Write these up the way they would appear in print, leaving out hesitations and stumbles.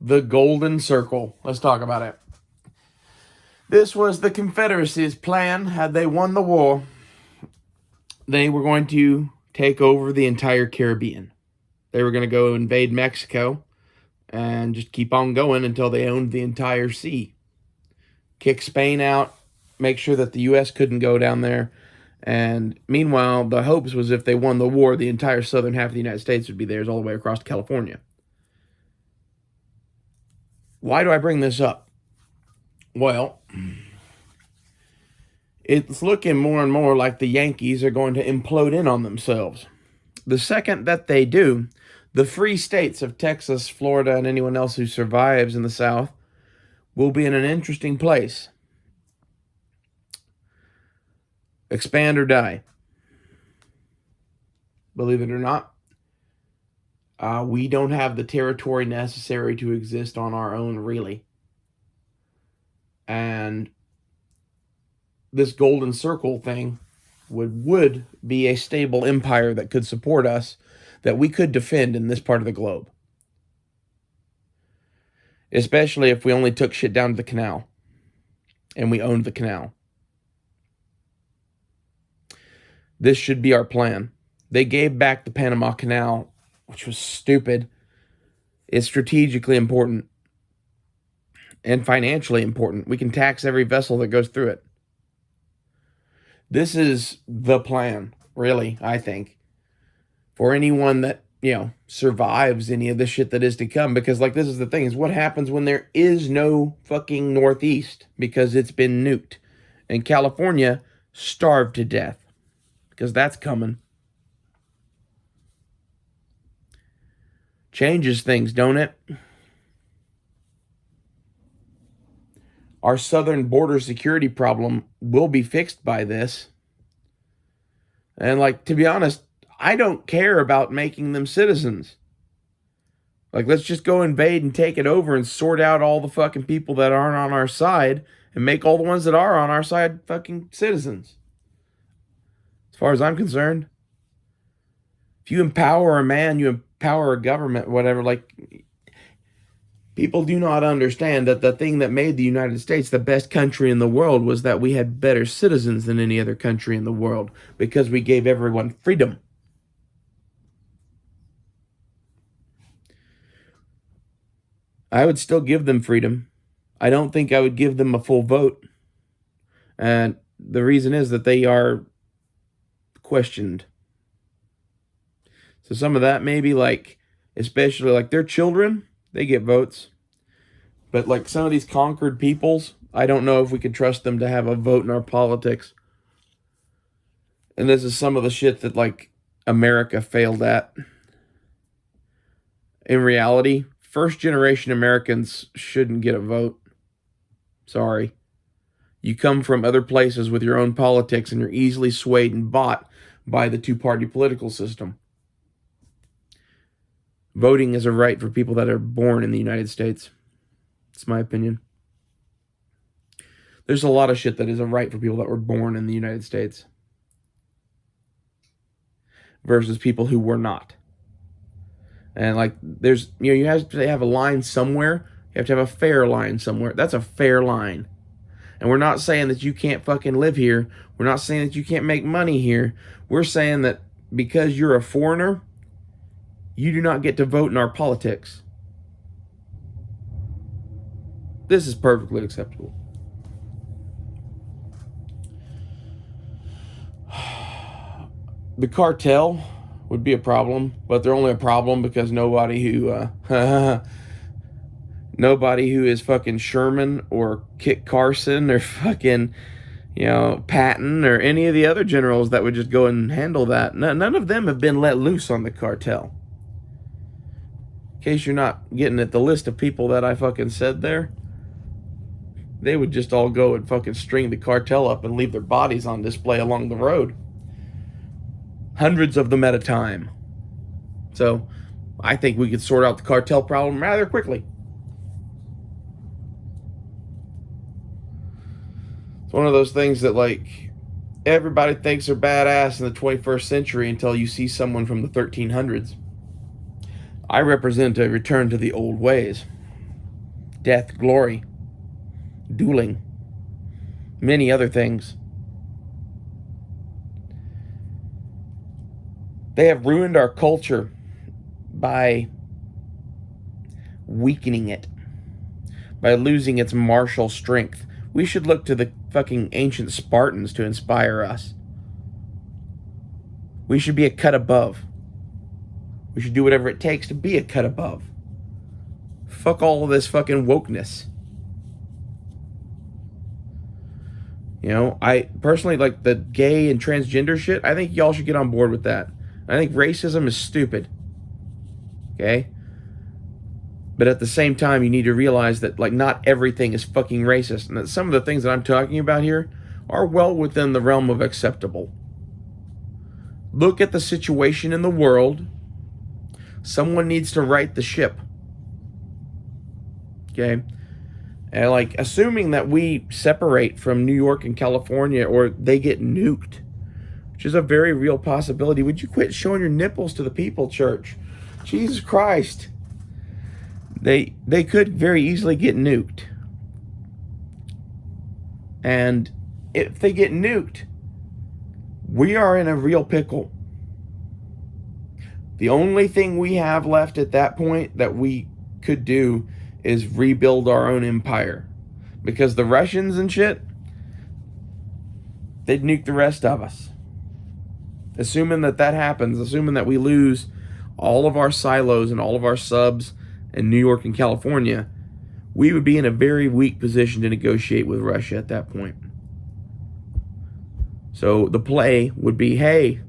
The Golden Circle. Let's talk about it. This was the Confederacy's plan. Had they won the war, they were going to take over the entire Caribbean. They were going to go invade Mexico and just keep on going until they owned the entire sea. Kick Spain out, make sure that the U.S. couldn't go down there. And meanwhile, the hopes was if they won the war, the entire southern half of the United States would be theirs all the way across to California. Why do I bring this up? Well, it's looking more and more like the Yankees are going to implode in on themselves. The second that they do, the free states of Texas, Florida, and anyone else who survives in the South will be in an interesting place. Expand or die. Believe it or not, we don't have the territory necessary to exist on our own, really. And this Golden Circle thing would be a stable empire that could support us, that we could defend in this part of the globe. Especially if we only took shit down to the canal and we owned the canal. This should be our plan. They gave back the Panama Canal, which was stupid. It's strategically important and financially important. We can tax every vessel that goes through it. This is the plan, really, I think, for anyone that, survives any of the shit that is to come. Because, this is the thing, is what happens when there is no fucking Northeast because it's been nuked. And California starved to death because that's coming. Changes things, don't it? Our southern border security problem will be fixed by this. And to be honest, I don't care about making them citizens. Let's just go invade and take it over and sort out all the fucking people that aren't on our side and make all the ones that are on our side fucking citizens. As far as I'm concerned, if you empower a man, you empower a government, whatever, people do not understand that the thing that made the United States the best country in the world was that we had better citizens than any other country in the world because we gave everyone freedom. I would still give them freedom. I don't think I would give them a full vote. And the reason is that they are questioned. So some of that maybe especially their children, they get votes. But some of these conquered peoples, I don't know if we could trust them to have a vote in our politics. And this is some of the shit that America failed at. In reality, first generation Americans shouldn't get a vote. Sorry. You come from other places with your own politics and you're easily swayed and bought by the two-party political system. Voting is a right for people that are born in the United States. It's my opinion. There's a lot of shit that is a right for people that were born in the United States versus people who were not. And there's, you have to have a line somewhere. You have to have a fair line somewhere. That's a fair line. And we're not saying that you can't fucking live here. We're not saying that you can't make money here. We're saying that because you're a foreigner, you do not get to vote in our politics. This is perfectly acceptable. The cartel would be a problem, but they're only a problem because nobody who is fucking Sherman or Kit Carson or fucking, Patton or any of the other generals that would just go and handle that. None of them have been let loose on the cartel. In case you're not getting at the list of people that I fucking said there, they would just all go and fucking string the cartel up and leave their bodies on display along the road. Hundreds of them at a time. So, I think we could sort out the cartel problem rather quickly. It's one of those things that everybody thinks are badass in the 21st century until you see someone from the 1300s. I represent a return to the old ways. death, glory, dueling, many other things. They have ruined our culture by weakening it, by losing its martial strength. We should look to the fucking ancient Spartans to inspire us. We should be a cut above. We should do whatever it takes to be a cut above. Fuck all of this fucking wokeness. You know, I personally like the gay and transgender shit. I think y'all should get on board with that. I think racism is stupid. Okay? But at the same time, you need to realize that, like, not everything is fucking racist. And that some of the things that I'm talking about here are well within the realm of acceptable. Look at the situation in the world. Someone needs to right the ship. Okay? And, like, assuming that we separate from New York and California or they get nuked, which is a very real possibility. Would you quit showing your nipples to the people, church? Jesus Christ. They could very easily get nuked. And if they get nuked, we are in a real pickle. The only thing we have left at that point that we could do is rebuild our own empire. Because the Russians and shit, they'd nuke the rest of us. Assuming that happens, assuming that we lose all of our silos and all of our subs in New York and California, we would be in a very weak position to negotiate with Russia at that point. So the play would be, hey,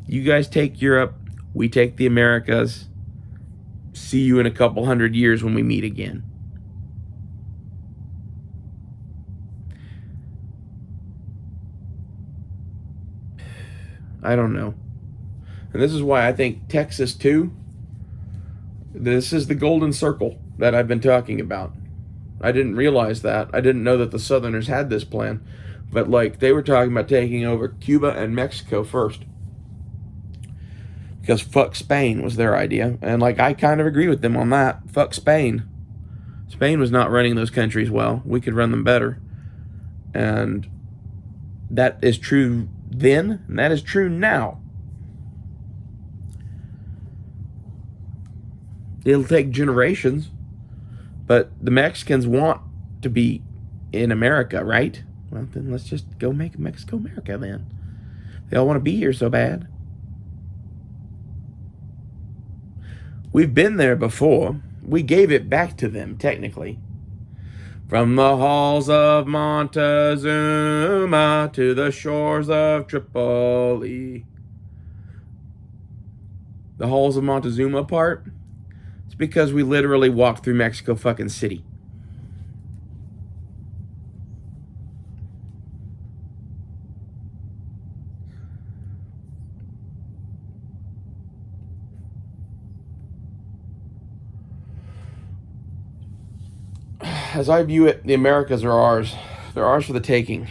you guys take Europe, we take the Americas, see you in a couple hundred years when we meet again. I don't know. And this is why I think Texas too, this is the golden circle that I've been talking about. I didn't realize that. I didn't know that the Southerners had this plan. But, like, they were talking about taking over Cuba and Mexico first. Because fuck Spain was their idea. And, like, I kind of agree with them on that. Fuck Spain. Spain was not running those countries well. We could run them better. And that is true then, and that is true now. It'll take generations, but the Mexicans want to be in America, right? Well, then let's just go make Mexico America then. They all want to be here so bad. We've been there before. We gave it back to them, technically. From the halls of Montezuma to the shores of Tripoli. The halls of Montezuma part, it's because we literally walked through Mexico fucking City. As I view it, the Americas are ours. They're ours for the taking.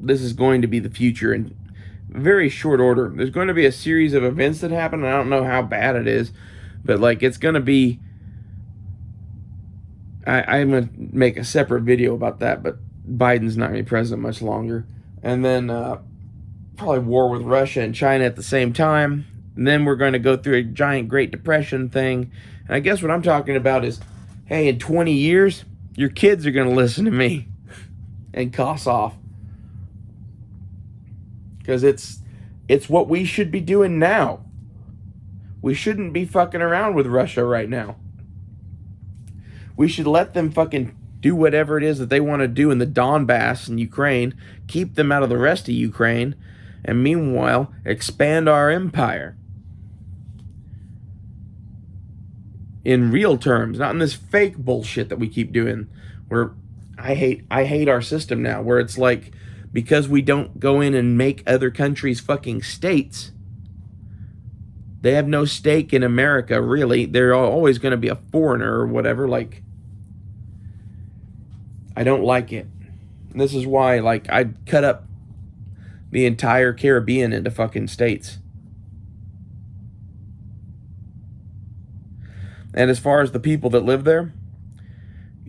This is going to be the future in very short order. There's going to be a series of events that happen, and I don't know how bad it is, but, like, it's going to be... I'm going to make a separate video about that, but Biden's not going to be president much longer. And then... probably war with Russia and China at the same time. And then we're going to go through a giant Great Depression thing. And I guess what I'm talking about is, hey, in 20 years, your kids are going to listen to me and cuss off. Because it's what we should be doing now. We shouldn't be fucking around with Russia right now. We should let them fucking do whatever it is that they want to do in the Donbass and Ukraine. Keep them out of the rest of Ukraine. And meanwhile, expand our empire. In real terms, not in this fake bullshit that we keep doing. Where I hate our system now, where it's like, because we don't go in and make other countries fucking states, they have no stake in America, really. They're always going to be a foreigner or whatever. Like, I don't like it. And this is why, like, I'd cut up the entire Caribbean into fucking states. And as far as the people that live there,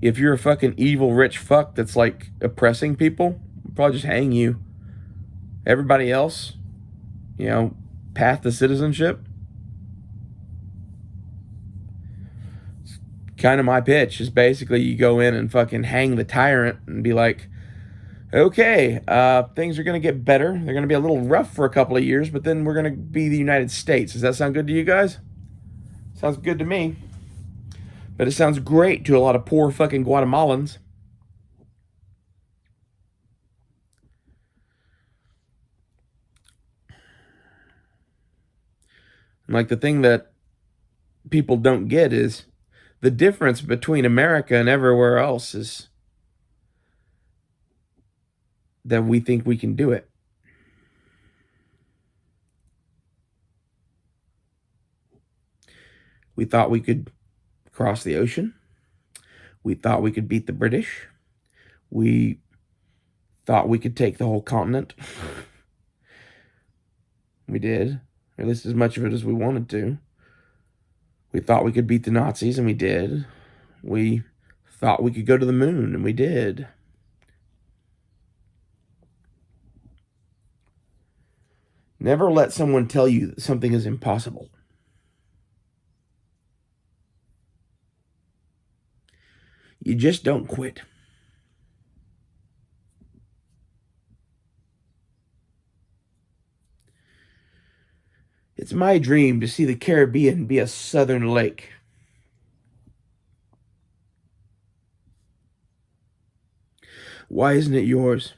if you're a fucking evil rich fuck that's like oppressing people, we'll probably just hang you. Everybody else, you know, path to citizenship. It's kind of my pitch is basically you go in and fucking hang the tyrant and be like, okay, things are going to get better. They're going to be a little rough for a couple of years, but then we're going to be the United States. Does that sound good to you guys? Sounds good to me. But it sounds great to a lot of poor fucking Guatemalans. Like, the thing that people don't get is the difference between America and everywhere else is that we think we can do it. We thought we could cross the ocean. We thought we could beat the British. We thought we could take the whole continent. We did, or at least as much of it as we wanted to. We thought we could beat the Nazis, and we did. We thought we could go to the moon, and we did. Never let someone tell you that something is impossible. You just don't quit. It's my dream to see the Caribbean be a southern lake. Why isn't it yours?